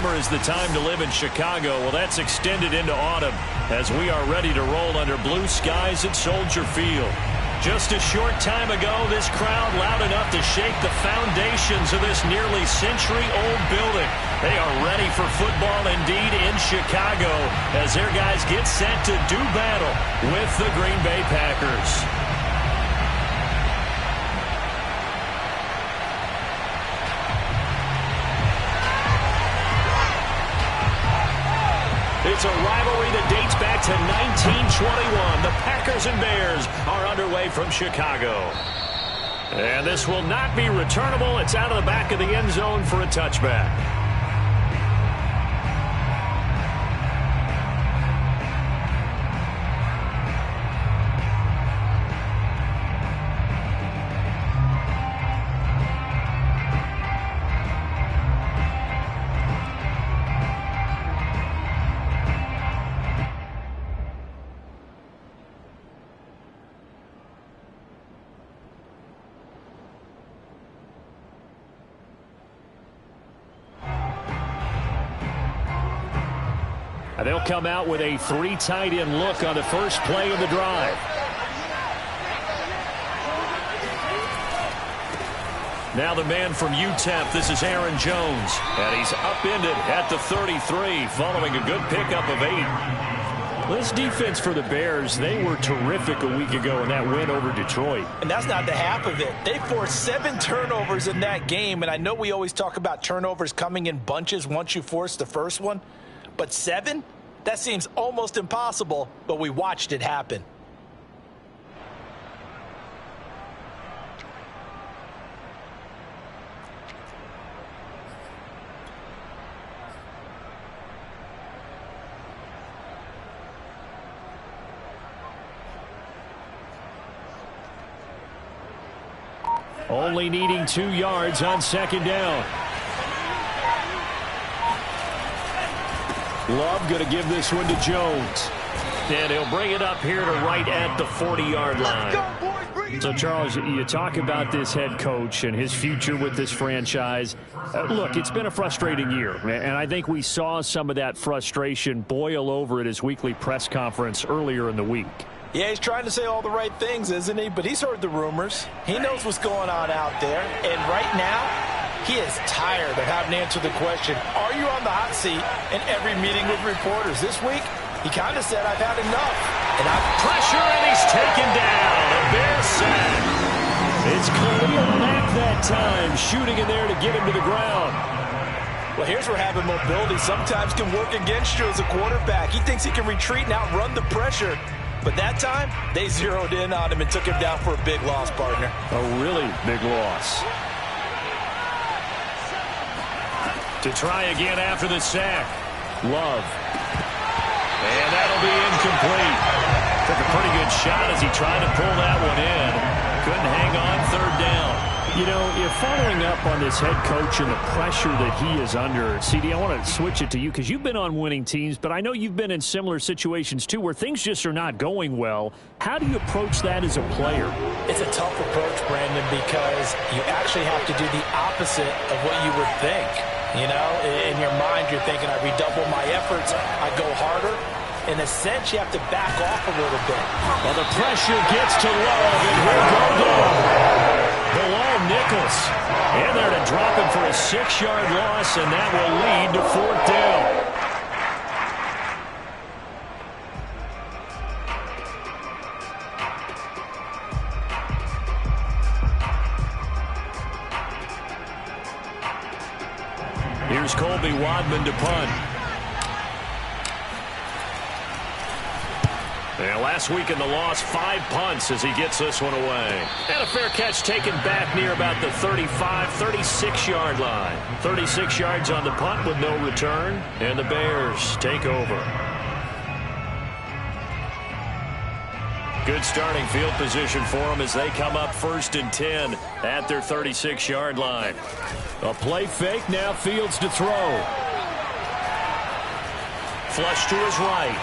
summer is the time to live in Chicago. Well, that's extended into autumn as we are ready to roll under blue skies at Soldier Field. Just a short time ago, this crowd loud enough to shake the foundations of this nearly century-old building. They are ready for football indeed in Chicago as their guys get set to do battle with the Green Bay Packers. It's a rivalry that dates back to 1921. The Packers and Bears are underway from Chicago. And this will not be returnable. It's out of the back of the end zone for a touchback. They'll come out with a 3 tight end look on the first play of the drive. Now the man from UTEP, this is Aaron Jones. And he's upended at the 33 following a good pickup of 8. This defense for the Bears, they were terrific a week ago in that win over Detroit. And that's not the half of it. They forced 7 turnovers in that game. And I know we always talk about turnovers coming in bunches once you force the first one. But 7? That seems almost impossible, but we watched it happen. Only needing 2 yards on second down. Love going to give this one to Jones. And he'll bring it up here to right at the 40-yard line. So, Charles, you talk about this head coach and his future with this franchise. Look, it's been a frustrating year, and I think we saw some of that frustration boil over at his weekly press conference earlier in the week. Yeah, he's trying to say all the right things, isn't he? But he's heard the rumors. He knows what's going on out there. And right now, he is tired of having to answer the question, are you on the hot seat in every meeting with reporters? This week, he kind of said, I've had enough. And pressure, and he's taken down. A Bears sack. It's Khalil Mack that time, shooting in there to get him to the ground. Well, here's where having mobility sometimes can work against you as a quarterback. He thinks he can retreat and outrun the pressure. But that time, they zeroed in on him and took him down for a big loss, partner. A really big loss. To try again after the sack. Love. And that'll be incomplete. Took a pretty good shot as he tried to pull that one in. Couldn't hang on third down. You know, if following up on this head coach and the pressure that he is under, CD, I want to switch it to you because you've been on winning teams, but I know you've been in similar situations too where things just are not going well. How do you approach that as a player? It's a tough approach, Brandon, because you actually have to do the opposite of what you would think. You know, in your mind, you're thinking, I redouble my efforts, I go harder. In a sense, you have to back off a little bit. Well, the pressure gets to Love, and he'll go down. Below Nichols. In there to drop him for a 6-yard loss, and that will lead to fourth down. Here's Colby Wadman to punt. And last week in the loss, 5 punts as he gets this one away. And a fair catch taken back near about the 35, 36-yard line. 36 yards on the punt with no return. And the Bears take over. Good starting field position for them as they come up 1st and 10 at their 36-yard line. A play fake, now Fields to throw. Flush to his right.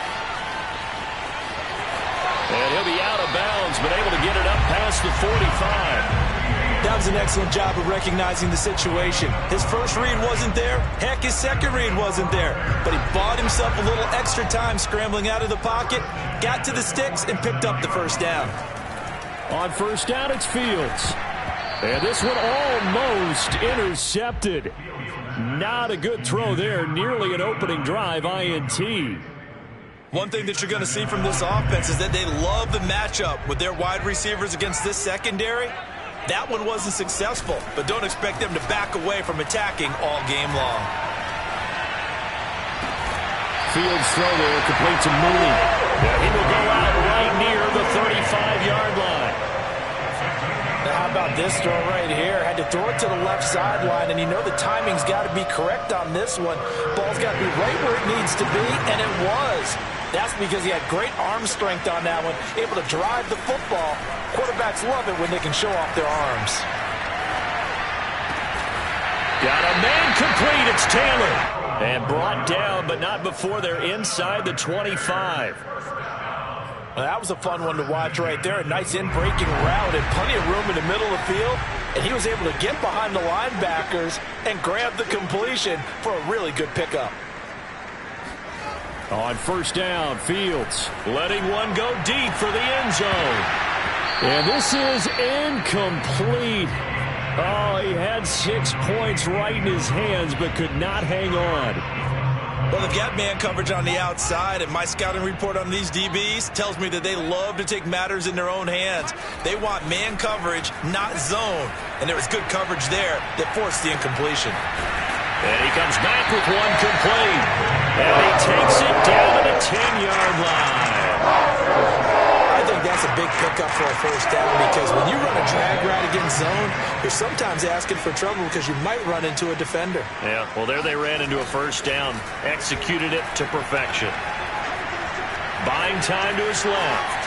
And he'll be out of bounds, but able to get it up past the 45. That was an excellent job of recognizing the situation. His first read wasn't there. Heck, his second read wasn't there. But he bought himself a little extra time scrambling out of the pocket, got to the sticks, and picked up the first down. On first down, it's Fields. And this one almost intercepted. Not a good throw there. Nearly an opening drive, INT. One thing that you're going to see from this offense is that they love the matchup with their wide receivers against this secondary. That one wasn't successful, but don't expect them to back away from attacking all game long. Fields throw there, complete to Mooney. He will go out right near the 35-yard line. Now how about this throw right here? Had to throw it to the left sideline, and you know the timing's got to be correct on this one. Ball's got to be right where it needs to be, and it was. That's because he had great arm strength on that one, able to drive the football. Quarterbacks love it when they can show off their arms. Got a man complete. It's Taylor. And brought down, but not before they're inside the 25. Well, that was a fun one to watch right there. A nice in-breaking route and plenty of room in the middle of the field. And he was able to get behind the linebackers and grab the completion for a really good pickup. On first down, Fields letting one go deep for the end zone. And this is incomplete. Oh, he had 6 points right in his hands, but could not hang on. Well, they've got man coverage on the outside, and my scouting report on these DBs tells me that they love to take matters in their own hands. They want man coverage, not zone. And there was good coverage there that forced the incompletion. And he comes back with one complete. And he takes it down to the 10-yard line. I think that's a big pickup for a first down because when you run a drag route against zone, you're sometimes asking for trouble because you might run into a defender. Yeah, well, there they ran into a first down. Executed it to perfection. Buying time to his left.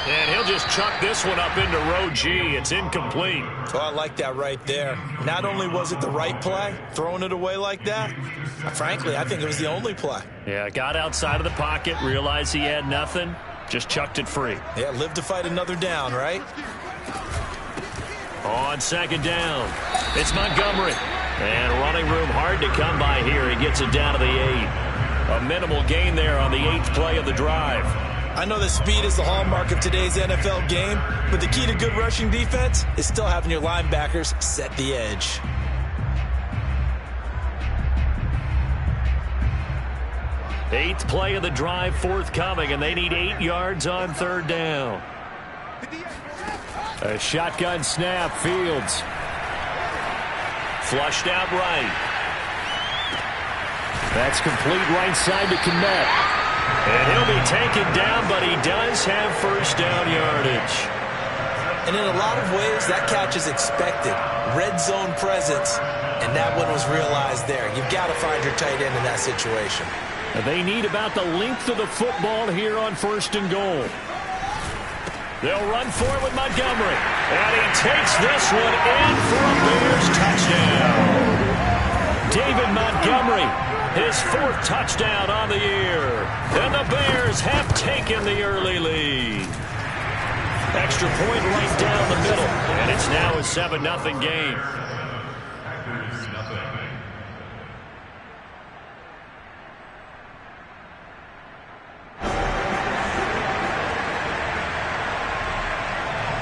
And he'll just chuck this one up into row G. It's incomplete. Oh, I like that right there. Not only was it the right play, throwing it away like that, frankly, I think it was the only play. Yeah, got outside of the pocket, realized he had nothing, just chucked it free. Yeah, live to fight another down, right? On second down, it's Montgomery. And running room hard to come by here. He gets it down to the 8. A minimal gain there on the 8th play of the drive. I know that speed is the hallmark of today's NFL game, but the key to good rushing defense is still having your linebackers set the edge. Eighth play of the drive forthcoming, and they need 8 yards on third down. A shotgun snap, Fields. Flushed out right. That's complete right side to Kmet. And he'll be taken down, but he does have first down yardage. And in a lot of ways, that catch is expected. Red zone presence, and that one was realized there. You've got to find your tight end in that situation. They need about the length of the football here on first and goal. They'll run for it with Montgomery. And he takes this one in for a Bears touchdown. David Montgomery, his 4th touchdown on the year. And the Bears have taken the early lead. Extra point right down the middle. And it's now a 7-0 game.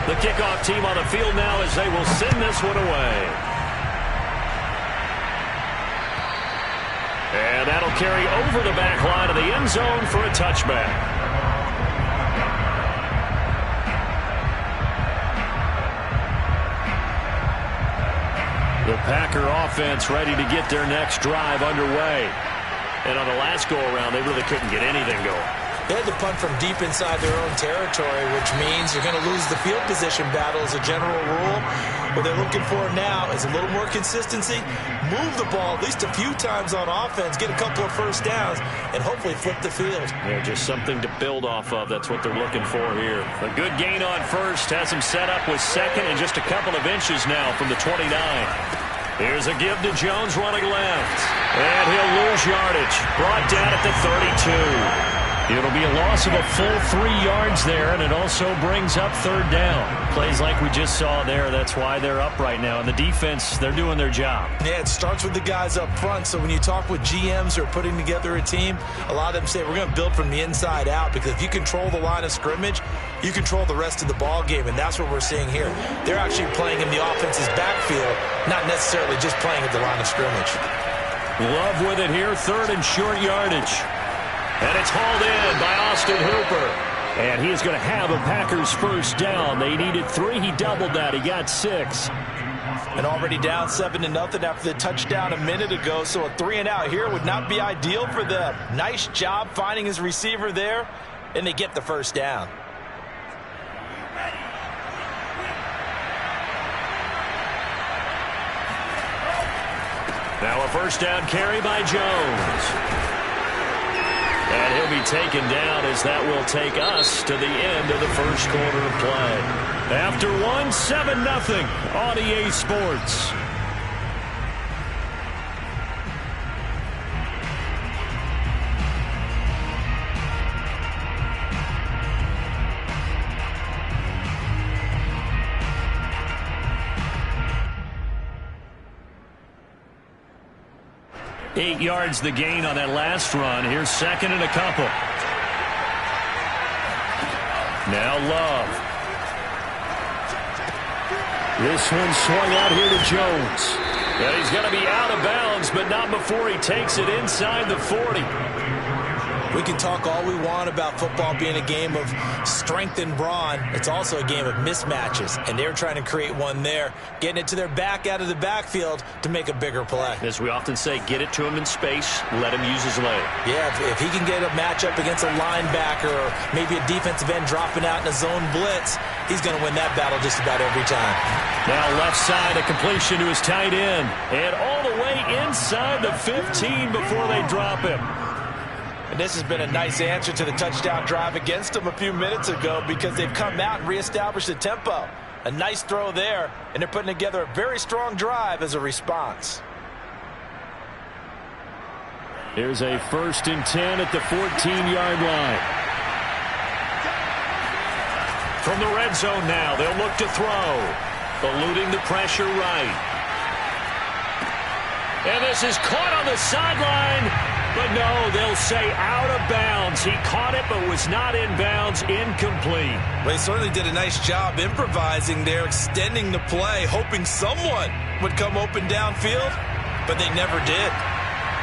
The kickoff team on the field now as they will send this one away. And that'll carry over the back line of the end zone for a touchback. The Packer offense ready to get their next drive underway. And on the last go-around, they really couldn't get anything going. They had to punt from deep inside their own territory, which means you're going to lose the field position battle as a general rule. What they're looking for now is a little more consistency, move the ball at least a few times on offense, get a couple of first downs, and hopefully flip the field. Yeah, just something to build off of. That's what they're looking for here. A good gain on first has him set up with second and just a couple of inches now from the 29. Here's a give to Jones running left. And he'll lose yardage. Brought down at the 32. It'll be a loss of a full 3 yards there, and it also brings up third down. Plays like we just saw there, that's why they're up right now. And the defense, they're doing their job. Yeah, it starts with the guys up front. So when you talk with GMs who are putting together a team, a lot of them say we're going to build from the inside out, because if you control the line of scrimmage, you control the rest of the ball game, and that's what we're seeing here. They're actually playing in the offense's backfield, not necessarily just playing at the line of scrimmage. Love with it here, third and short yardage. And it's hauled in by Austin Hooper. And he's going to have a Packers first down. They needed 3. He doubled that. He got 6. And already down 7-0 after the touchdown a minute ago. So a 3-and-out here would not be ideal for them. Nice job finding his receiver there. And they get the first down. Now a first down carry by Jones. And he'll be taken down as that will take us to the end of the first quarter of play. After 7-0 on EA Sports. Eight yards the gain on that last run. Here's second and a couple. Now Love. This one swung out here to Jones. And he's going to be out of bounds, but not before he takes it inside the 40. We can talk all we want about football being a game of strength and brawn. It's also a game of mismatches, and they're trying to create one there, getting it to their back out of the backfield to make a bigger play. As we often say, get it to him in space, let him use his leg. Yeah, if he can get a matchup against a linebacker or maybe a defensive end dropping out in a zone blitz, he's going to win that battle just about every time. Now left side, a completion to his tight end, and all the way inside the 15 before they drop him. And this has been a nice answer to the touchdown drive against them a few minutes ago, because they've come out and reestablished the tempo. A nice throw there, and they're putting together a very strong drive as a response. Here's a 1st and 10 at the 14-yard line. From the red zone now, they'll look to throw. Eluding the pressure right. And this is caught on the sideline. But no, they'll say out of bounds. He caught it but was not in bounds. Incomplete. Well, he certainly did a nice job improvising there, extending the play, hoping someone would come open downfield, but they never did.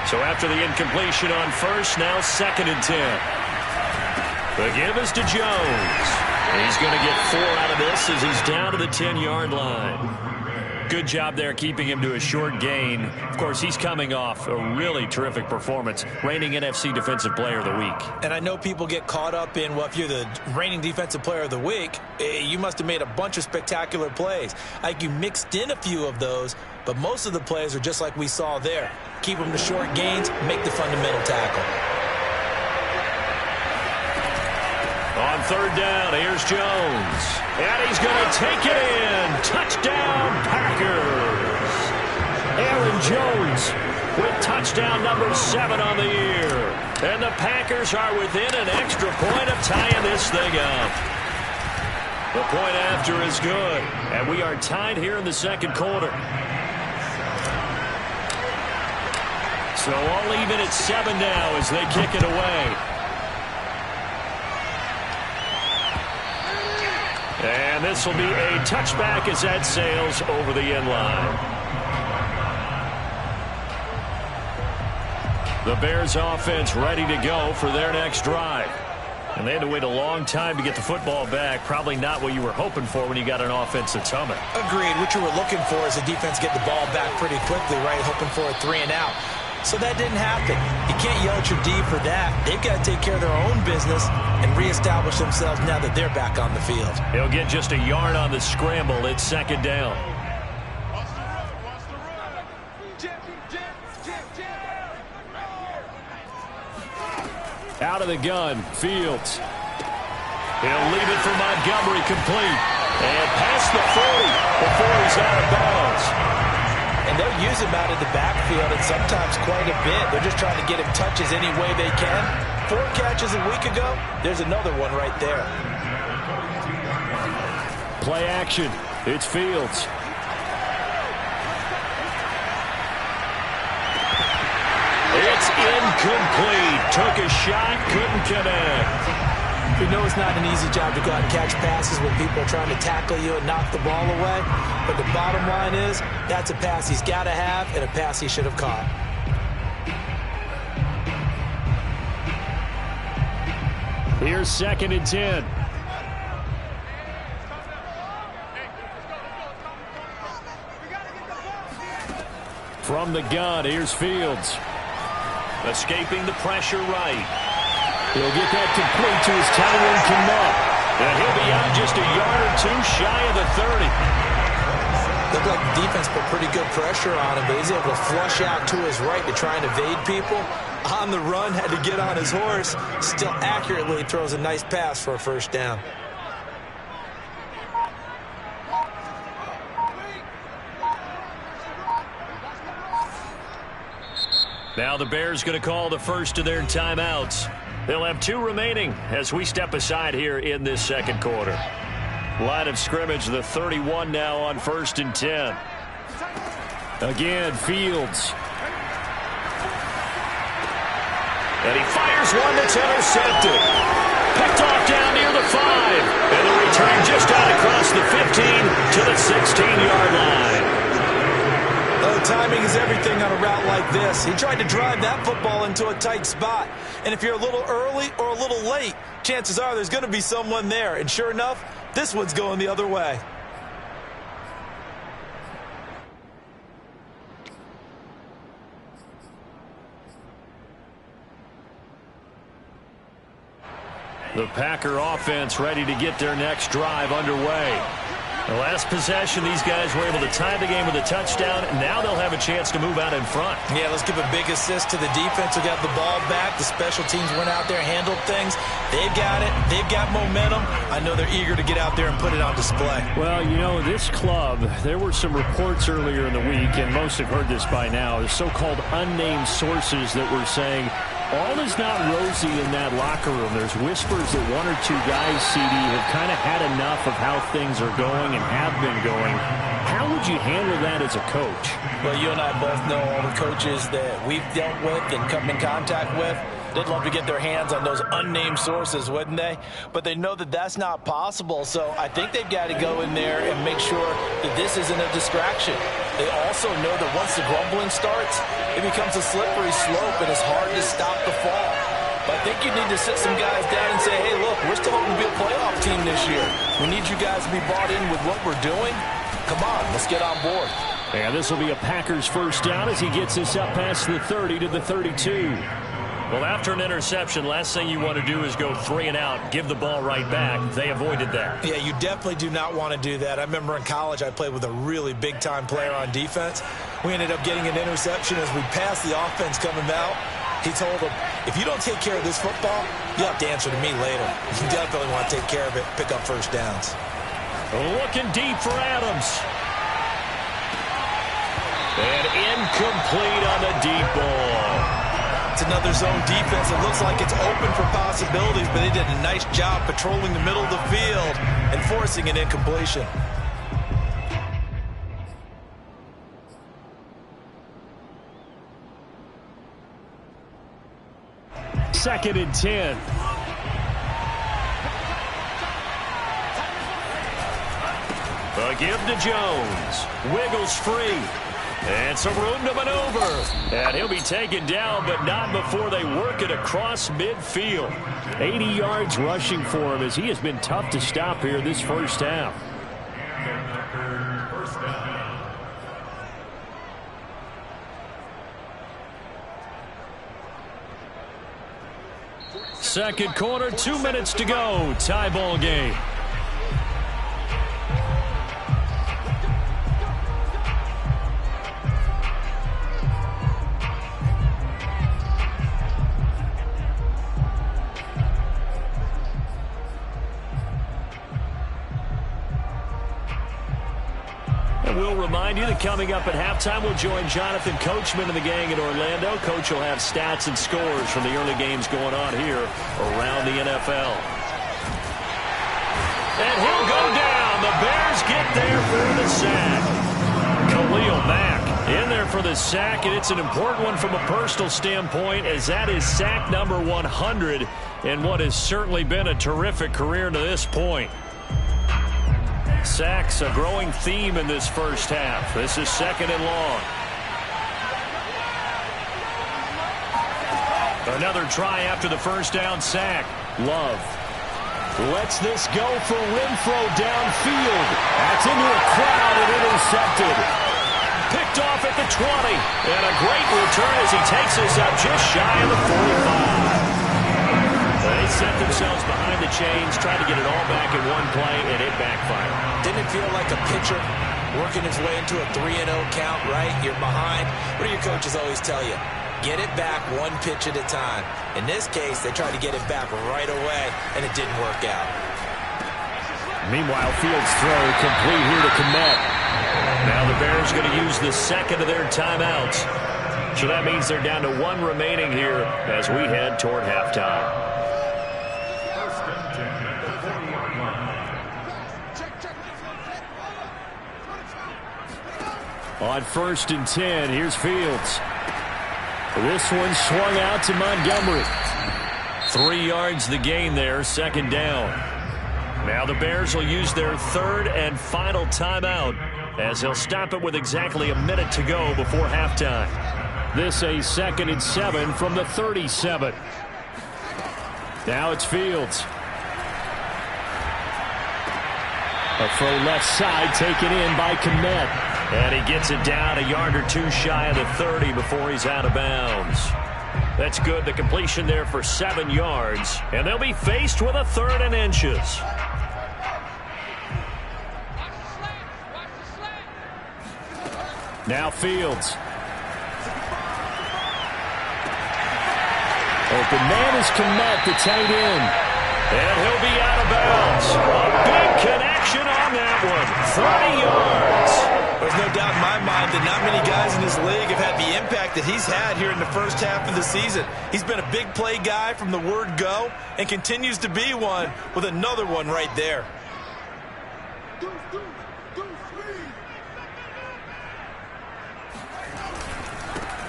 So after the incompletion on first, now 2nd and 10. The give is to Jones. He's going to get 4 out of this as he's down to the 10-yard line. Good job there keeping him to a short gain. Of course, he's coming off a really terrific performance, reigning NFC Defensive Player of the Week. And I know people get caught up in, well, if you're the reigning Defensive Player of the Week, you must have made a bunch of spectacular plays. Like, you mixed in a few of those, but most of the plays are just like we saw there. Keep them to short gains, make the fundamental tackle. On third down, here's Jones. And he's going to take it in. Touchdown, Packers. Aaron Jones with touchdown number 7 on the year. And the Packers are within an extra point of tying this thing up. The point after is good. And we are tied here in the second quarter. So all even at 7 now as they kick it away. And this will be a touchback as that sails over the end line. The Bears offense ready to go for their next drive. And they had to wait a long time to get the football back. Probably not what you were hoping for when you got an offense that's humming. Agreed. What you were looking for is the defense get the ball back pretty quickly, right? Hoping for a 3-and-out. So that didn't happen. You can't yell at your D for that. They've got to take care of their own business and reestablish themselves now that they're back on the field. He'll get just a yard on the scramble. It's 2nd down. Out of the gun, Fields. He'll leave it for Montgomery, complete. And past the 40 before he's out of bounds. And they'll use him out of the backfield and sometimes quite a bit. They're just trying to get him touches any way they can. 4 catches a week ago, there's another one right there. Play action. It's Fields. It's incomplete. Took a shot, couldn't connect. We know it's not an easy job to go out and catch passes when people are trying to tackle you and knock the ball away. But the bottom line is, that's a pass he's got to have and a pass he should have caught. Here's 2nd and 10. From the gun, here's Fields. Escaping the pressure right. He'll get that complete to his tight end, Knupp. And he'll be out just a yard or 2 shy of the 30. Looked like the defense put pretty good pressure on him, but he's able to flush out to his right to try and evade people. On the run, had to get on his horse. Still accurately throws a nice pass for a first down. Now the Bears going to call the first of their timeouts. They'll have 2 remaining as we step aside here in this second quarter. Line of scrimmage, the 31 now on 1st and 10. Again, Fields. And he fires one that's intercepted. Picked off down near the 5. And the return just out across the 15 to the 16-yard line. Oh, timing is everything on a route like this. He tried to drive that football into a tight spot. And if you're a little early or a little late, chances are there's going to be someone there. And sure enough, this one's going the other way. The Packer offense ready to get their next drive underway. The last possession, these guys were able to tie the game with a touchdown. Now they'll have a chance to move out in front. Yeah, let's give a big assist to the defense who got the ball back. The special teams went out there, handled things. They've got it. They've got momentum. I know they're eager to get out there and put it on display. Well, you know, this club, there were some reports earlier in the week, and most have heard this by now, the so-called unnamed sources that were saying all is not rosy in that locker room. There's whispers that 1 or 2 guys, CD, have kind of had enough of how things are going and have been going. How would you handle that as a coach? Well, you and I both know all the coaches that we've dealt with and come in contact with. They'd love to get their hands on those unnamed sources, wouldn't they? But they know that that's not possible, so I think they've got to go in there and make sure that this isn't a distraction. They also know that once the grumbling starts, it becomes a slippery slope and it's hard to stop the fall. But I think you need to sit some guys down and say, hey, look, we're still hoping to be a playoff team this year. We need you guys to be bought in with what we're doing. Come on, let's get on board. And this will be a Packers first down as he gets this up past the 30 to the 32. Well, after an interception, last thing you want to do is go 3 and out, give the ball right back. They avoided that. Yeah, you definitely do not want to do that. I remember in college I played with a really big-time player on defense. We ended up getting an interception as we passed the offense coming out. He told him, if you don't take care of this football, you have to answer to me later. You definitely want to take care of it, pick up first downs. Looking deep for Adams. And incomplete on the deep ball. It's another zone defense. It looks like it's open for possibilities, but they did a nice job patrolling the middle of the field and forcing an incompletion. Second and 10. A give to Jones. Wiggles free. And some room to maneuver. And he'll be taken down, but not before they work it across midfield. 80 yards rushing for him as he has been tough to stop here this first half. Second quarter, 2 minutes to go. Tie ball game. will remind you that coming up at halftime, we'll join Jonathan Coachman and the gang in Orlando. Coach will have stats and scores from the early games going on here around the NFL. And he'll go down. The Bears get there for the sack. Khalil Mack in there for the sack, and it's an important one from a personal standpoint, as that is sack number 100 in what has certainly been a terrific career to this point. Sacks, a growing theme in this first half. This is 2nd and long. Another try after the first down sack. Love lets this go for Renfro downfield. That's into a crowd and intercepted. Picked off at the 20. And a great return as he takes us up just shy of the 45. They set themselves behind the chains, trying to get it all back in one play, and it backfired. Didn't it feel like a pitcher working his way into a 3-0 count, right? You're behind. What do your coaches always tell you? Get it back one pitch at a time. In this case, they tried to get it back right away, and it didn't work out. Meanwhile, Fields' throw complete here to Kmet. Now the Bears going to use the second of their timeouts. So that means they're down to 1 remaining here as we head toward halftime. On 1st and 10, here's Fields. This one swung out to Montgomery. 3 yards the gain there, 2nd down. Now the Bears will use their 3rd and final timeout as they'll stop it with exactly a minute to go before halftime. This a 2nd and 7 from the 37. Now it's Fields. A throw left side taken in by Kmet. And he gets it down a yard or 2 shy of the 30 before he's out of bounds. That's good. The completion there for 7 yards. And they'll be faced with a 3rd and inches. Now Fields. Open man is Kmet, the tight end. And he'll be out of bounds. A big connection on that one. 30 yards. There's no doubt in my mind that not many guys in this league have had the impact that he's had here in the first half of the season. He's been a big play guy from the word go and continues to be one with another one right there.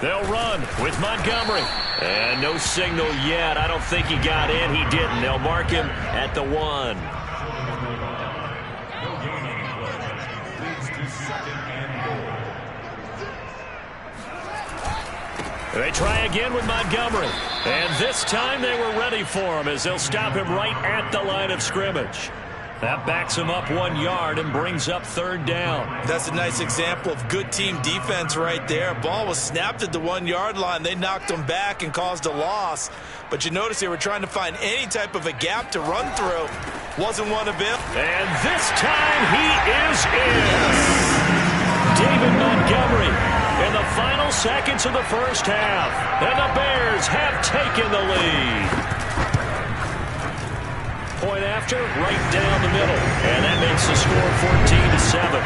They'll run with Montgomery. And no signal yet. I don't think he got in. He didn't. They'll mark him at the 1. They try again with Montgomery. And this time they were ready for him as they'll stop him right at the line of scrimmage. That backs him up 1 yard and brings up 3rd down. That's a nice example of good team defense right there. Ball was snapped at the 1 yard line. They knocked him back and caused a loss. But you notice they were trying to find any type of a gap to run through. Wasn't one of them. And this time he is in. David Montgomery in the final seconds of the first half. And the Bears have taken the lead. Point after, right down the middle. And that makes the score 14-7.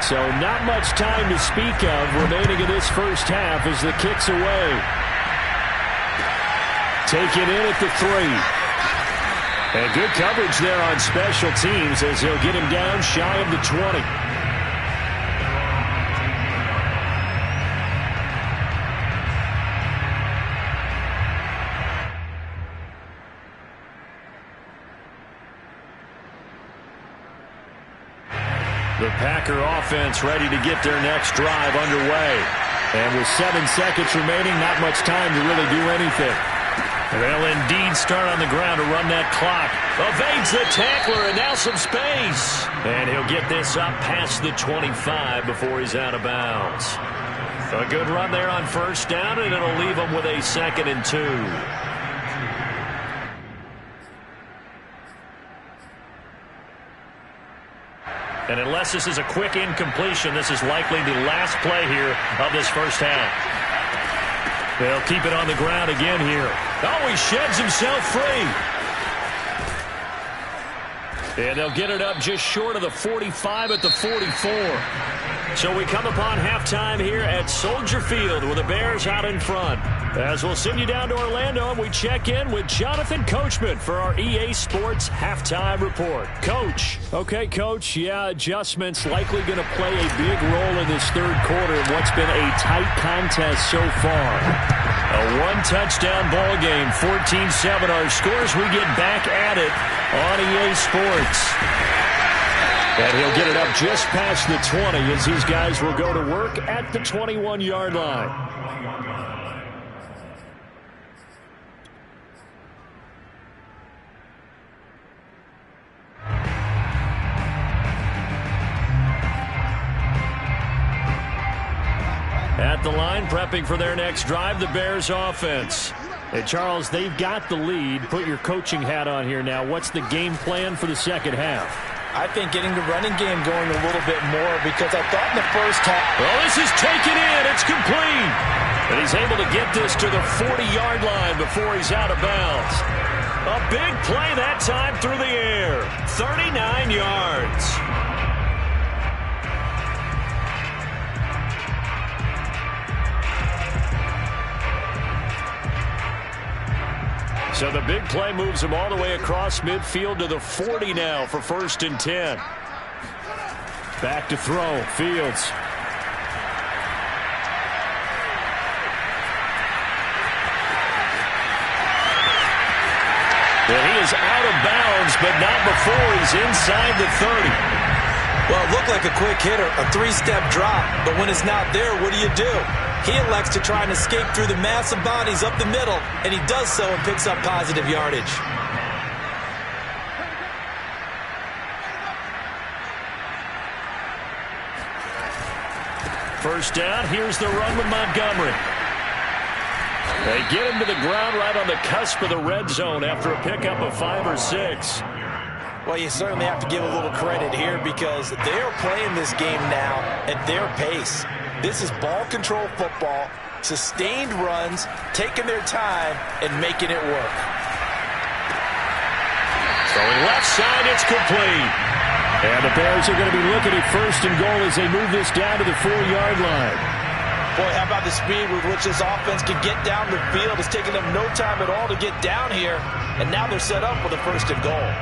So not much time to speak of remaining in this first half as the kick's away. Take it in at the 3. And good coverage there on special teams as he'll get him down shy of the 20. The Packer offense ready to get their next drive underway. And with 7 seconds remaining, not much time to really do anything. They'll indeed start on the ground to run that clock. Evades the tackler, and now some space. And he'll get this up past the 25 before he's out of bounds. A good run there on 1st down, and it'll leave him with a 2nd and 2. And unless this is a quick incompletion, this is likely the last play here of this first half. They'll keep it on the ground again here. Oh, he sheds himself free. And they'll get it up just short of the 45 at the 44. So we come upon halftime here at Soldier Field with the Bears out in front. As we'll send you down to Orlando, and we check in with Jonathan Coachman for our EA Sports Halftime Report. Coach. Okay, Coach, yeah, adjustments likely going to play a big role in this third quarter in what's been a tight contest so far. A one-touchdown ball game, 14-7 our scores. We get back at it on EA Sports. And he'll get it up just past the 20 as these guys will go to work at the 21-yard line. At the line, prepping for their next drive, the Bears offense. Hey, Charles, they've got the lead. Put your coaching hat on here now. What's the game plan for the second half? I think getting the running game going a little bit more, because I thought in the first half... Well, this is taken in. It's complete. And he's able to get this to the 40-yard line before he's out of bounds. A big play that time through the air. 39 yards. So the big play moves him all the way across midfield to the 40 now for 1st and 10. Back to throw. Fields. And he is out of bounds, but not before he's inside the 30. Well, it looked like a quick hitter, a 3-step drop, but when it's not there, what do? He elects to try and escape through the massive bodies up the middle, and he does so and picks up positive yardage. First down, here's the run with Montgomery. They get him to the ground right on the cusp of the red zone after a pickup of 5 or 6. Well, you certainly have to give a little credit here because they are playing this game now at their pace. This is ball control football, sustained runs, taking their time, and making it work. Throwing left side, it's complete. And the Bears are going to be looking at 1st and goal as they move this down to the 4-yard line. Boy, how about the speed with which this offense can get down the field? It's taking them no time at all to get down here, and now they're set up with a 1st and goal.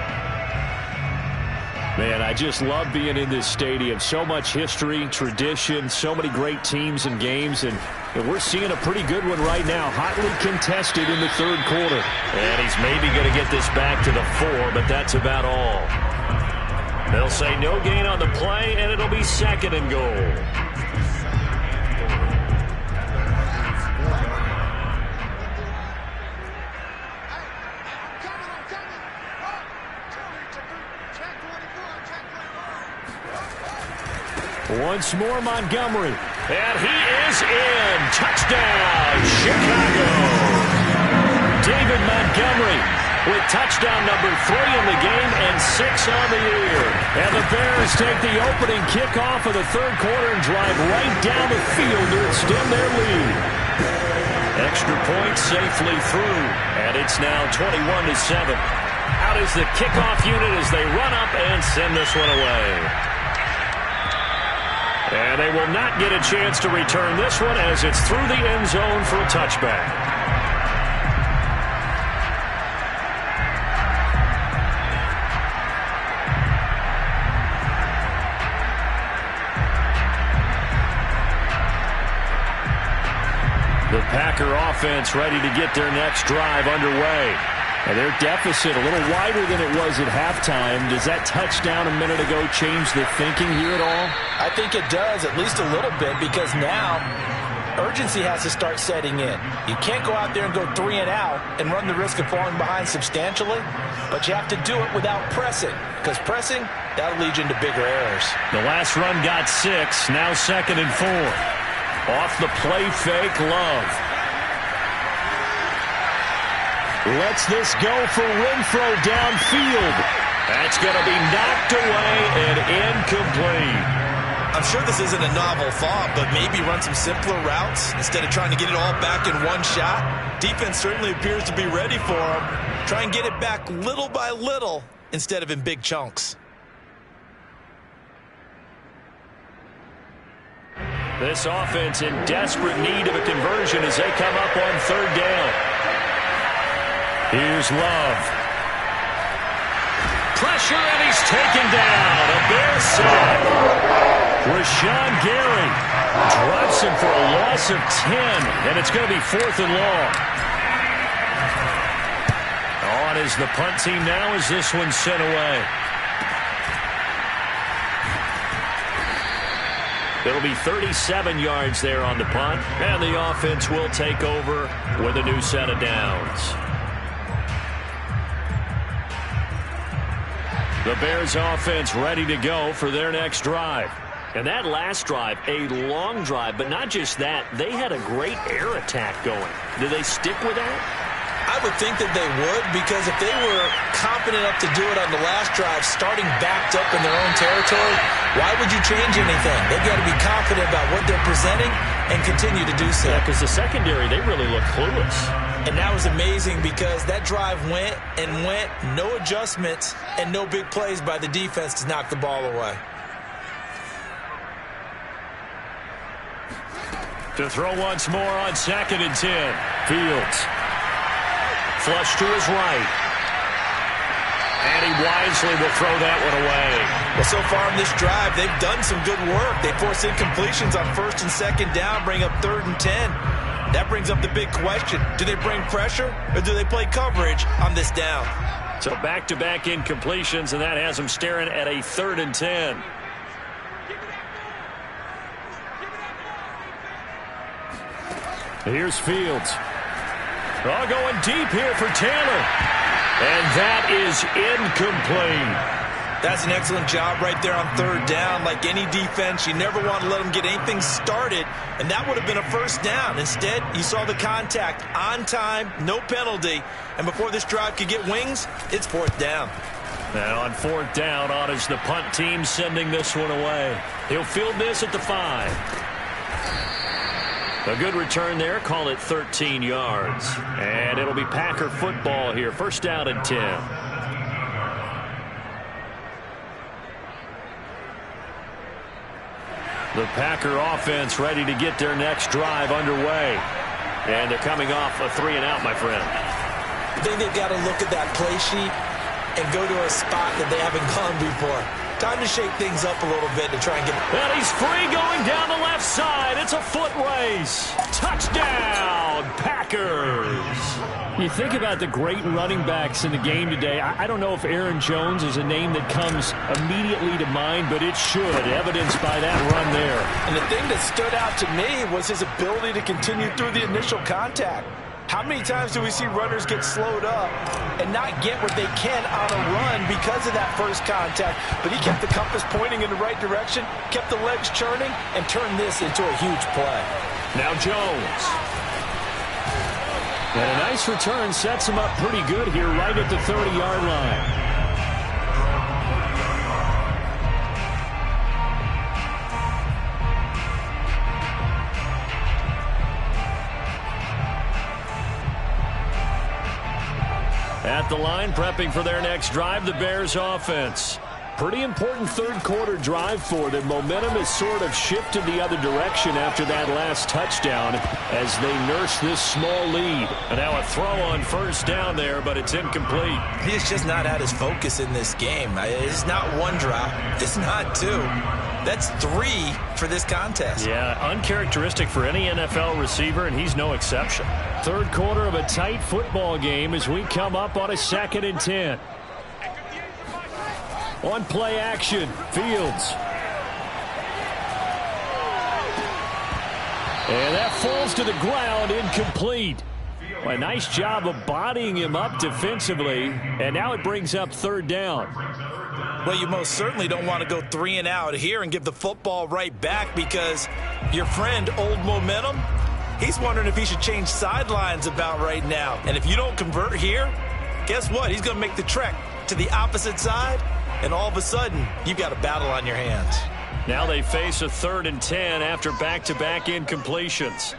Man, I just love being in this stadium. So much history, tradition, so many great teams and games, and we're seeing a pretty good one right now. Hotly contested in the third quarter. And he's maybe going to get this back to the 4, but that's about all. They'll say no gain on the play, and it'll be 2nd and goal. Once more, Montgomery. And he is in. Touchdown, Chicago. David Montgomery with touchdown number 3 in the game and 6 on the year. And the Bears take the opening kickoff of the third quarter and drive right down the field to extend their lead. Extra point safely through. And it's now 21-7. Out is the kickoff unit as they run up and send this one away. And they will not get a chance to return this one as it's through the end zone for a touchback. The Packer offense ready to get their next drive underway. And their deficit a little wider than it was at halftime. Does that touchdown a minute ago change the thinking here at all? I think it does, at least a little bit, because now urgency has to start setting in. You can't go out there and go 3 and out and run the risk of falling behind substantially, but you have to do it without pressing, because pressing, that'll lead you into bigger errors. The last run got 6, now 2nd and 4. Off the play fake, Love. Lets this go for Renfro downfield. That's going to be knocked away and incomplete. I'm sure this isn't a novel thought, but maybe run some simpler routes instead of trying to get it all back in one shot. Defense certainly appears to be ready for him. Try and get it back little by little instead of in big chunks. This offense in desperate need of a conversion as they come up on third down. Here's Love. Pressure, and he's taken down. A Bear sack. Rashawn Gary drops him for a loss of 10, and it's going to be 4th and long. On is the punt team now as this one's sent away. It'll be 37 yards there on the punt, and the offense will take over with a new set of downs. The Bears offense ready to go for their next drive. And that last drive, a long drive, but not just that, they had a great air attack going. Do they stick with that? I would think that they would, because if they were confident enough to do it on the last drive, starting backed up in their own territory, why would you change anything? They've got to be confident about what they're presenting and continue to do so. Yeah, because the secondary, they really look clueless. And that was amazing because that drive went and went, no adjustments and no big plays by the defense to knock the ball away. To throw once more on 2nd and 10. Fields. Flush to his right. And he wisely will throw that one away. Well, so far in this drive, they've done some good work. They force incompletions on 1st and 2nd down, bring up 3rd and 10. That brings up the big question. Do they bring pressure or do they play coverage on this down? So back-to-back incompletions, and that has them staring at a 3rd and 10. Here's Fields. Oh, going deep here for Taylor. And that is incomplete. That's an excellent job right there on 3rd down. Like any defense, you never want to let them get anything started, and that would have been a 1st down. Instead, you saw the contact on time, no penalty, and before this drive could get wings, it's 4th down. And on 4th down, on is the punt team sending this one away. He'll field this at the 5. A good return there. Call it 13 yards. And it'll be Packer football here. 1st down and 10. The Packer offense ready to get their next drive underway. And they're coming off a 3-and-out, my friend. I think they've got to look at that play sheet and go to a spot that they haven't gone before. Time to shake things up a little bit to try and get... And he's free going down the left side. It's a foot race. Touchdown, Packers. You think about the great running backs in the game today. I don't know if Aaron Jones is a name that comes immediately to mind, but it should, evidenced by that run there. And the thing that stood out to me was his ability to continue through the initial contact. How many times do we see runners get slowed up and not get what they can on a run because of that first contact? But he kept the compass pointing in the right direction, kept the legs churning, and turned this into a huge play. Now Jones. And a nice return sets him up pretty good here right at the 30-yard line. At the line, prepping for their next drive, the Bears offense. Pretty important third-quarter drive for them. Momentum has sort of shifted the other direction after that last touchdown as they nurse this small lead. And now a throw on 1st down there, but it's incomplete. He's just not had his focus in this game. It's not 1 drop. It's not 2. That's 3 for this contest. Yeah, uncharacteristic for any NFL receiver, and he's no exception. 3rd quarter of a tight football game as we come up on a 2nd and 10. On play action, Fields. And that falls to the ground, incomplete. A nice job of bodying him up defensively, and now it brings up 3rd down. Well, you most certainly don't want to go 3-and-out here and give the football right back because your friend, Old Momentum, he's wondering if he should change sidelines about right now. And if you don't convert here, guess what? He's going to make the trek to the opposite side, and all of a sudden, you've got a battle on your hands. Now they face a 3rd and 10 after back-to-back incompletions.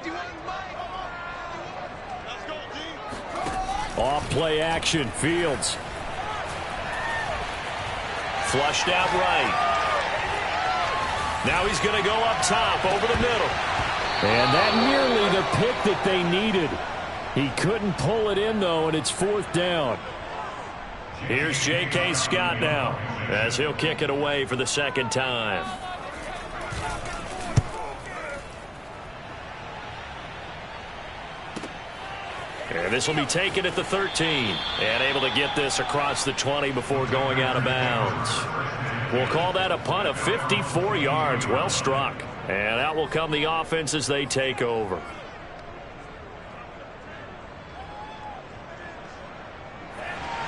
Off play action, Fields. Flushed out right. Now he's going to go up top over the middle. And that nearly the pick that they needed. He couldn't pull it in, though, and it's 4th down. Here's J.K. Scott now as he'll kick it away for the 2nd time. And this will be taken at the 13. And able to get this across the 20 before going out of bounds. We'll call that a punt of 54 yards. Well struck. And out will come the offense as they take over.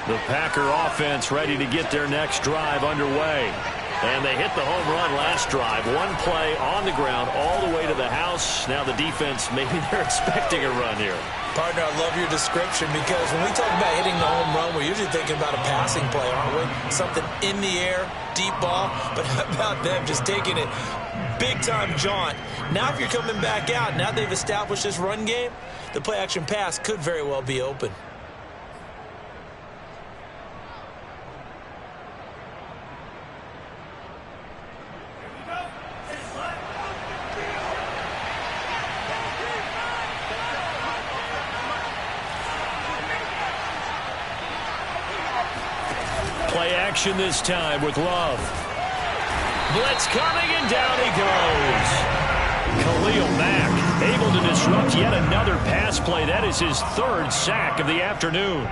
The Packer offense ready to get their next drive underway. And they hit the home run last drive. One play on the ground all the way to the house. Now the defense, maybe they're expecting a run here. Partner, I love your description because when we talk about hitting the home run, we're usually thinking about a passing play, aren't we? Something in the air, deep ball. But how about them just taking it big-time jaunt? Now if you're coming back out, now they've established this run game, the play-action pass could very well be open. Play action this time with Love. Blitz coming, and down he goes. Khalil Mack able to disrupt yet another pass play. That is his 3rd sack of the afternoon.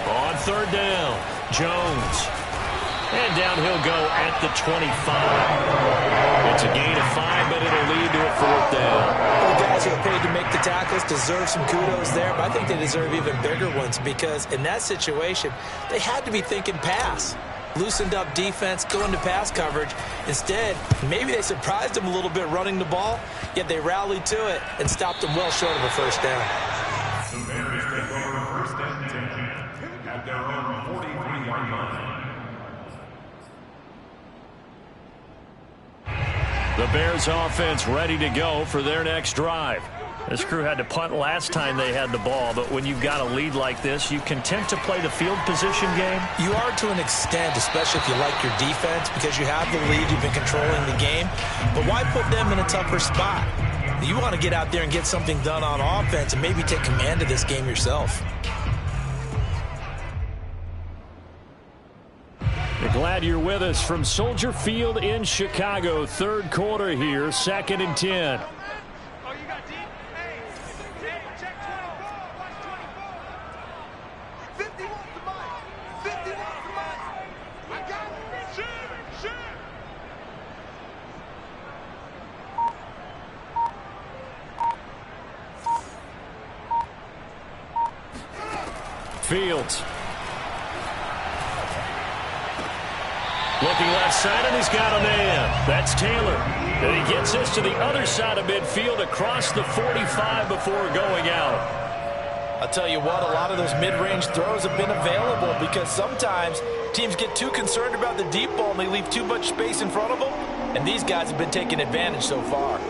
On 3rd down, Jones. And down he'll go at the 25. It's a gain of 5, but it'll lead to a 4th down. The guys who are paid to make the tackles deserve some kudos there, but I think they deserve even bigger ones because in that situation, they had to be thinking pass. Loosened up defense, going to pass coverage. Instead, maybe they surprised them a little bit running the ball, yet they rallied to it and stopped them well short of a 1st down. The Bears take over 1st and 10 at their own 43-yard line. The Bears offense ready to go for their next drive. This crew had to punt last time they had the ball, but when you've got a lead like this, you content to play the field position game? You are to an extent, especially if you like your defense, because you have the lead, you've been controlling the game. But why put them in a tougher spot? You want to get out there and get something done on offense and maybe take command of this game yourself. Glad you're with us from Soldier Field in Chicago. 3rd quarter here, 2nd and 10. Fields. Looking left side, and he's got a man. That's Taylor. And he gets this to the other side of midfield across the 45 before going out. I'll tell you what, a lot of those mid-range throws have been available because sometimes teams get too concerned about the deep ball and they leave too much space in front of them. And these guys have been taking advantage so far.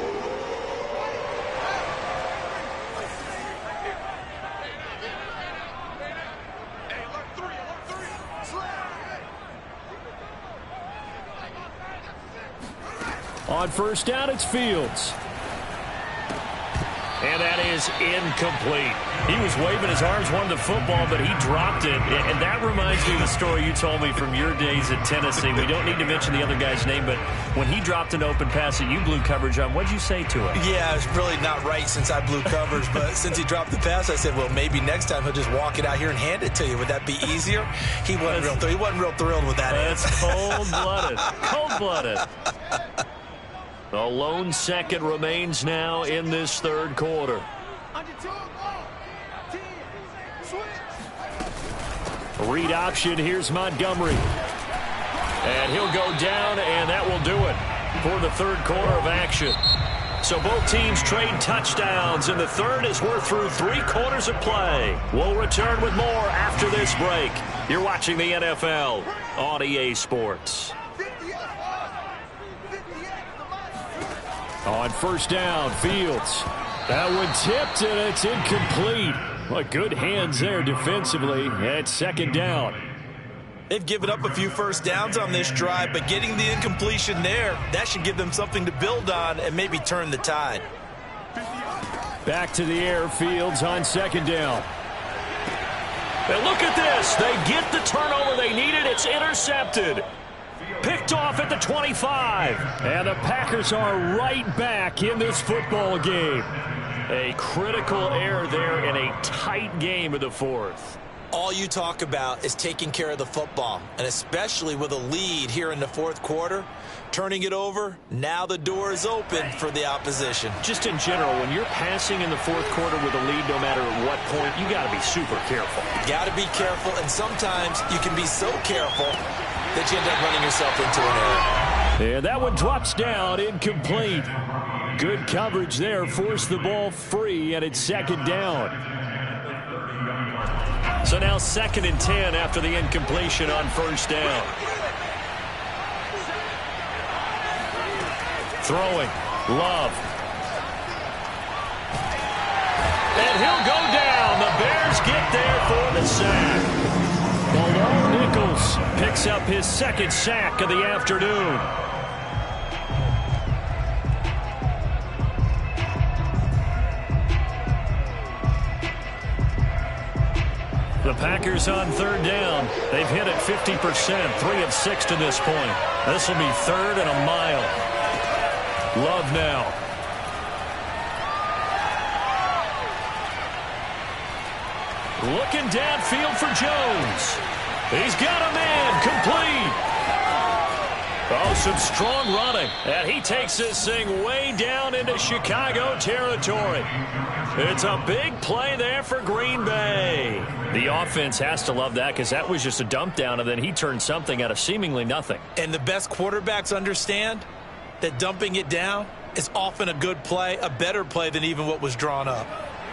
On 1st down, it's Fields. And that is incomplete. He was waving his arms, wanted the football, but he dropped it. And that reminds me of the story you told me from your days at Tennessee. We don't need to mention the other guy's name, but when he dropped an open pass that you blew coverage on, what'd you say to him? Yeah, it's really not right since I blew coverage, but since he dropped the pass, I said, well, maybe next time he'll just walk it out here and hand it to you. Would that be easier? He wasn't real thrilled with that answer. That's cold-blooded. Cold-blooded. The lone second remains now in this 3rd quarter. Read option. Here's Montgomery. And he'll go down, and that will do it for the 3rd quarter of action. So both teams trade touchdowns in the 3rd as we're through 3 quarters of play. We'll return with more after this break. You're watching the NFL on EA Sports. On first down, Fields. That one tipped, and it's incomplete. Well, good hands there defensively at second down. They've given up a few first downs on this drive, but getting the incompletion there, that should give them something to build on and maybe turn the tide. Back to the air, Fields on second down. And look at this. They get the turnover they needed. It's intercepted. Picked off at the 25. And the Packers are right back in this football game. A critical error there in a tight game of the fourth. All you talk about is taking care of the football, and especially with a lead here in the fourth quarter, turning it over, now the door is open for the opposition. Just in general, when you're passing in the fourth quarter with a lead, no matter at what point, you got to be super careful. You got to be careful, and sometimes you can be so careful that you end up running yourself into an error. And that one drops down, incomplete. Good coverage there, forced the ball free, and it's second down. So now 2nd and 10 after the incompletion on first down. Throwing, Love. And he'll go down. The Bears get there for the sack. Malone Nichols picks up his 2nd sack of the afternoon. The Packers on third down. They've hit it 50%, 3 of 6 to this point. This will be 3rd and a mile. Love now. Looking downfield for Jones. He's got a man, complete. Oh, some strong running. And he takes this thing way down into Chicago territory. It's a big play there for Green Bay. The offense has to love that because that was just a dump down, and then he turned something out of seemingly nothing. And the best quarterbacks understand that dumping it down is often a good play, a better play than even what was drawn up.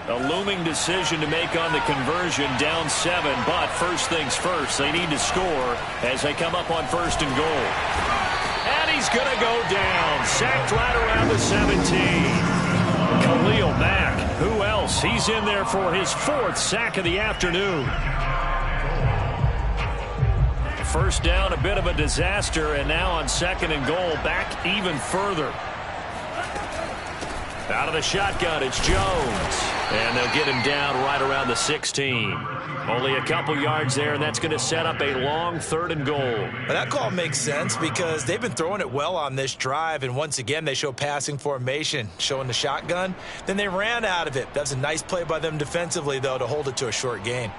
A looming decision to make on the conversion, down 7, but first things first, they need to score as they come up on 1st and goal. And he's going to go down, sacked right around the 17. Khalil Mack, who else? He's in there for his 4th sack of the afternoon. First down, a bit of a disaster, and now on 2nd and goal, back even further. Out of the shotgun, it's Jones. And they'll get him down right around the 16. Only a couple yards there, and that's going to set up a long 3rd and goal. But that call makes sense because they've been throwing it well on this drive, and once again they show passing formation, showing the shotgun. Then they ran out of it. That's a nice play by them defensively, though, to hold it to a short gain.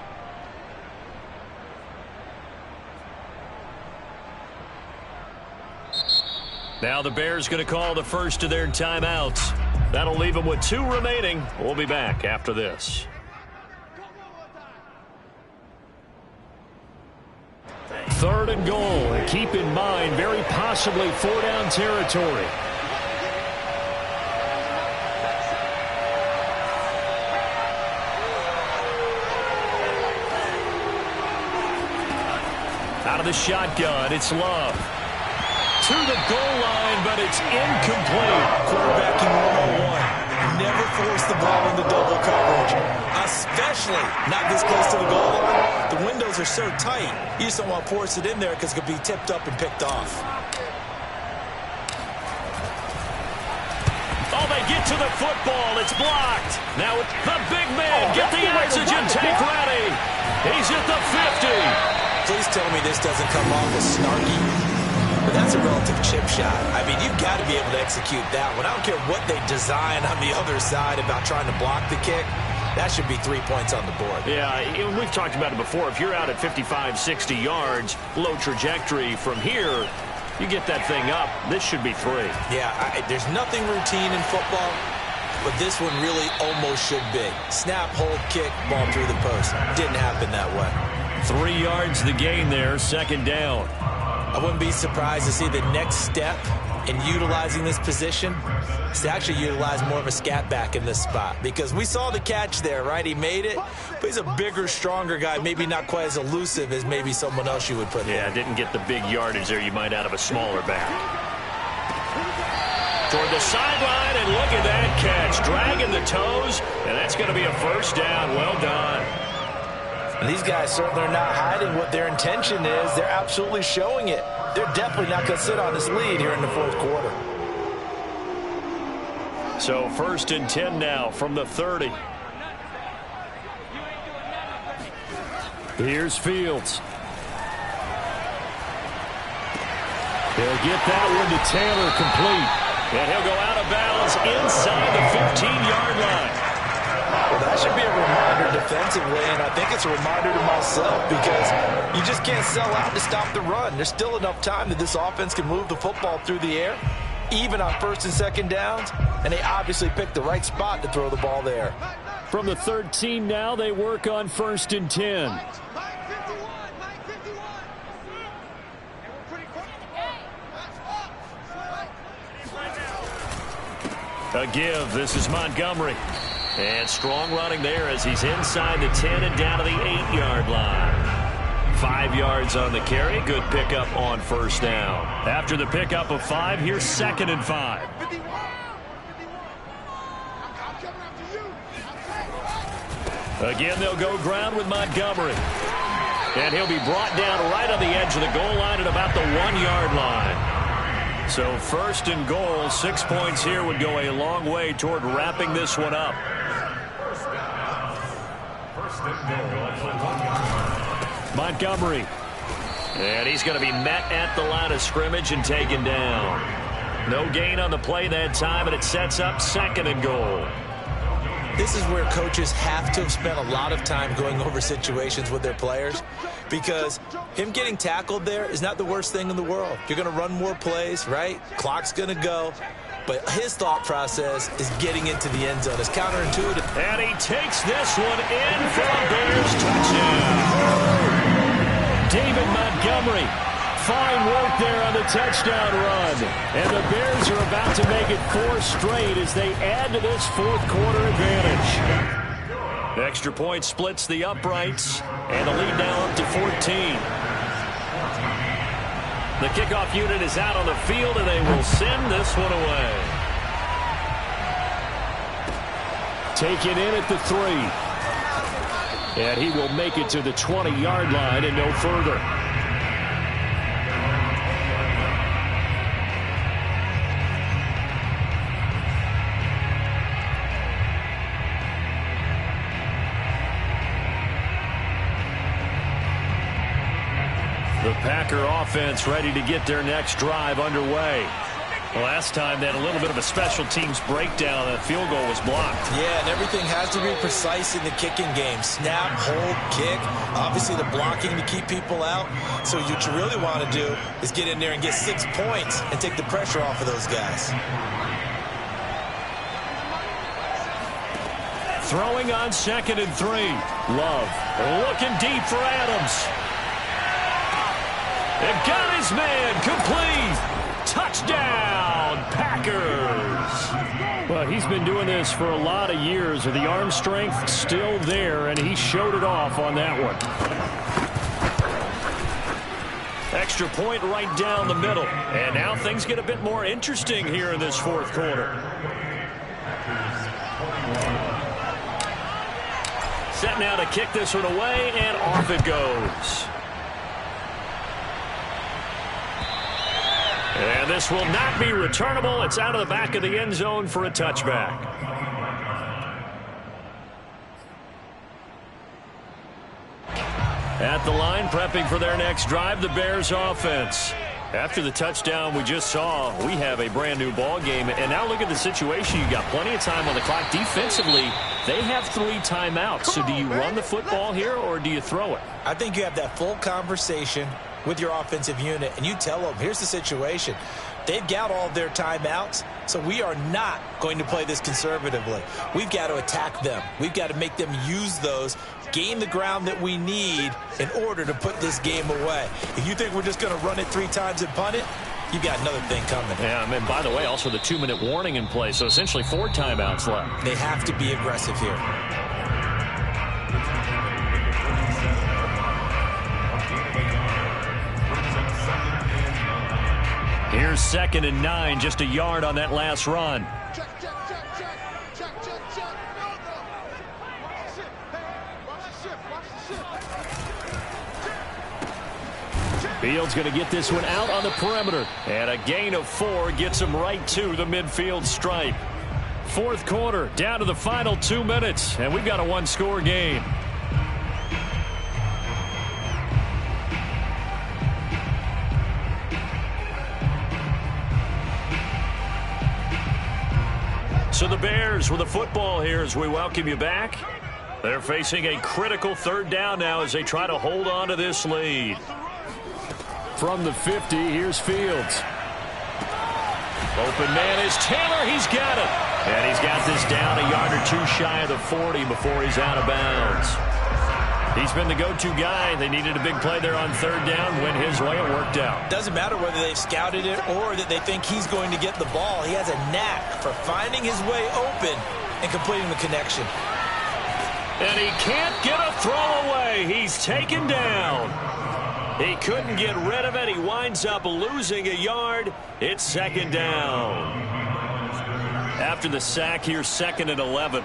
Now the Bears going to call the first of their timeouts. That'll leave them with 2 remaining. We'll be back after this. Third and goal. And keep in mind, very possibly 4-down territory. Out of the shotgun, it's Love. To the goal line, but it's incomplete. Quarterbacking 101. Never force the ball into double coverage, especially not this close to the goal line. The windows are so tight, you just don't want to force it in there because it could be tipped up and picked off. Oh, they get to the football. It's blocked. Now the big man, get the oxygen tank ready. He's at the 50. Please tell me this doesn't come off as snarky. But that's a relative chip shot. I mean, you've got to be able to execute that one. I don't care what they design on the other side about trying to block the kick. That should be 3 points on the board. Yeah, we've talked about it before. If you're out at 55, 60 yards, low trajectory from here, you get that thing up, this should be 3. Yeah, there's nothing routine in football, but this one really almost should be. Snap, hold, kick, ball through the post. Didn't happen that way. 3 yards the gain there, 2nd down. I wouldn't be surprised to see the next step in utilizing this position is to actually utilize more of a scat back in this spot, because we saw the catch there, right? He made it, but he's a bigger, stronger guy, maybe not quite as elusive as maybe someone else you would put there. Yeah, didn't get the big yardage there you might out of a smaller back. Toward the sideline, and look at that catch. Dragging the toes, and that's going to be a first down. Well done. And these guys certainly are not hiding what their intention is. They're absolutely showing it. They're definitely not going to sit on this lead here in the fourth quarter. So 1st and 10 now from the 30. Here's Fields. He'll get that one to Taylor, complete. And he'll go out of bounds inside the 15-yard line. Well, that should be a reminder defensively, and I think it's a reminder to myself, because you just can't sell out to stop the run. There's still enough time that this offense can move the football through the air, even on 1st and 2nd downs, and they obviously picked the right spot to throw the ball there. From the 13 now, they work on 1st and 10. A give. This is Montgomery. And strong running there as he's inside the 10 and down to the 8-yard line. 5 yards on the carry. Good pickup on 1st down. After the pickup of 5, here's 2nd and 5. Again, they'll go ground with Montgomery. And he'll be brought down right on the edge of the goal line at about the 1-yard line. So 1st and goal, 6 points here would go a long way toward wrapping this one up. Montgomery. And he's going to be met at the line of scrimmage and taken down. No gain on the play that time, and it sets up 2nd and goal. This is where coaches have to have spent a lot of time going over situations with their players, because him getting tackled there is not the worst thing in the world. You're going to run more plays, right? Clock's going to go. But his thought process is getting into the end zone. It's counterintuitive. And he takes this one in for a Bears touchdown. David Montgomery. Fine work there on the touchdown run. And the Bears are about to make it 4 straight as they add to this fourth quarter advantage. Extra point splits the uprights, and the lead now up to 14. The kickoff unit is out on the field, and they will send this one away. Taken in at the 3. And he will make it to the 20-yard line and no further. The Packer offense ready to get their next drive underway. Last time they had a little bit of a special teams breakdown. That field goal was blocked. Yeah, and everything has to be precise in the kicking game. Snap, hold, kick. Obviously the blocking to keep people out. So what you really want to do is get in there and get 6 points and take the pressure off of those guys. Throwing on 2nd and 3. Love looking deep for Adams. They've got his man, complete. Touchdown, Packers. Well, he's been doing this for a lot of years, with the arm strength still there, and he showed it off on that one. Extra point right down the middle. And now things get a bit more interesting here in this fourth quarter. Set now to kick this one away, and off it goes. And this will not be returnable. It's out of the back of the end zone for a touchback. At the line, prepping for their next drive, the Bears offense. After the touchdown we just saw, we have a brand new ball game. And now look at the situation. You got plenty of time on the clock. Defensively, they have 3 timeouts. So do you run the football here, or do you throw it? I think you have that full conversation with your offensive unit, and you tell them, here's the situation. They've got all of their timeouts, So we are not going to play this conservatively. We've got to attack them. We've got to make them use those, gain the ground that we need in order to put this game away. If you think we're just going to run it 3 times and punt it, you've got another thing coming. Yeah, and by the way, also the 2-minute warning in play, so essentially 4 timeouts left. They have to be aggressive here. Here's 2nd and 9, just a yard on that last run. Fields going to get this one out on the perimeter. And a gain of 4 gets him right to the midfield stripe. 4th quarter, down to the final 2 minutes, and we've got a 1-score game. So the Bears with the football here as we welcome you back. They're facing a critical 3rd down now as they try to hold on to this lead. From the 50, here's Fields. Open man is Taylor. He's got it. And he's got this down a yard or 2 shy of the 40 before he's out of bounds. He's been the go-to guy. They needed a big play there on 3rd down. Went his way. It worked out. Doesn't matter whether they've scouted it or that they think he's going to get the ball. He has a knack for finding his way open and completing the connection. And he can't get a throw away. He's taken down. He couldn't get rid of it. He winds up losing a yard. It's 2nd down. After the sack, here's 2nd and 11.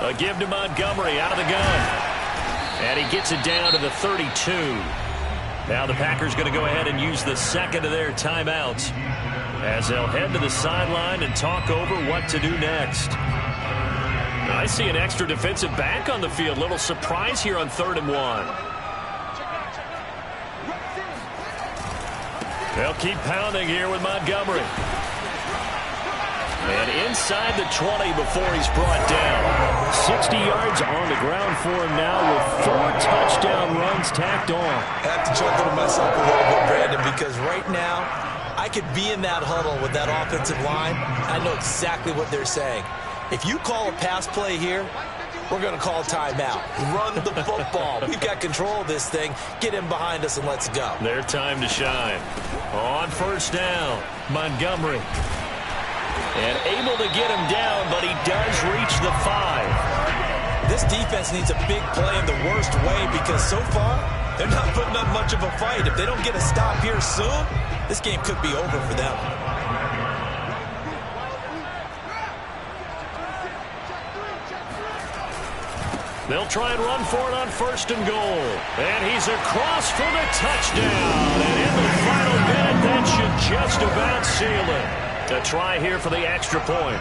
A give to Montgomery out of the gun. And he gets it down to the 32. Now the Packers going to go ahead and use the 2nd of their timeouts as they'll head to the sideline and talk over what to do next. I see an extra defensive back on the field. Little surprise here on 3rd and 1. They'll keep pounding here with Montgomery. And inside the 20 before he's brought down. 60 yards on the ground for him now with 4 touchdown runs tacked on. I have to chuckle to myself a little bit, Brandon, because right now I could be in that huddle with that offensive line. I know exactly what they're saying. If you call a pass play here, we're going to call timeout. Run the football. We've got control of this thing. Get him behind us and let's go. Their time to shine. On 1st down, Montgomery. And able to get him down, but he does reach the 5. This defense needs a big play in the worst way because so far, they're not putting up much of a fight. If they don't get a stop here soon, this game could be over for them. They'll try and run for it on 1st and goal. And he's across for the touchdown. And in the final minute, that should just about seal it. A try here for the extra point.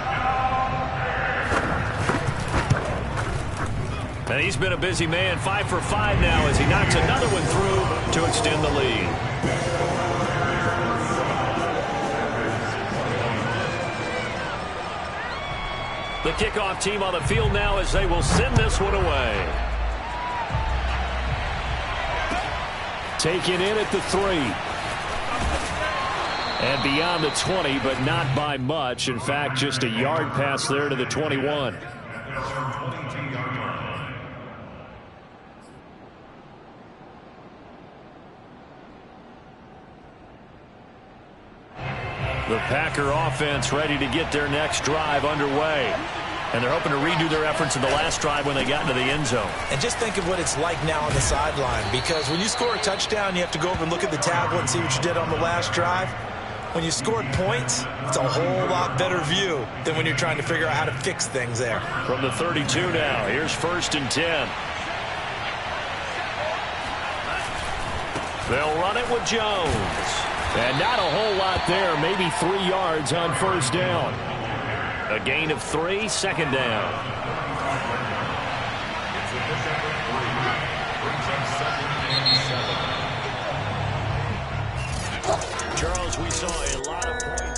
And he's been a busy man. 5 for 5 now as he knocks another one through to extend the lead. The kickoff team on the field now as they will send this one away. Taken in at the 3. And beyond the 20, but not by much. In fact, just a yard pass there to the 21. The Packer offense ready to get their next drive underway. And they're hoping to redo their efforts in the last drive when they got into the end zone. And just think of what it's like now on the sideline. Because when you score a touchdown, you have to go over and look at the tablet and see what you did on the last drive. When you scored points, it's a whole lot better view than when you're trying to figure out how to fix things there. From the 32 now, here's 1st and 10. They'll run it with Jones. And not a whole lot there, maybe 3 yards on 1st down. A gain of 3, 2nd down. Charles, we saw a lot of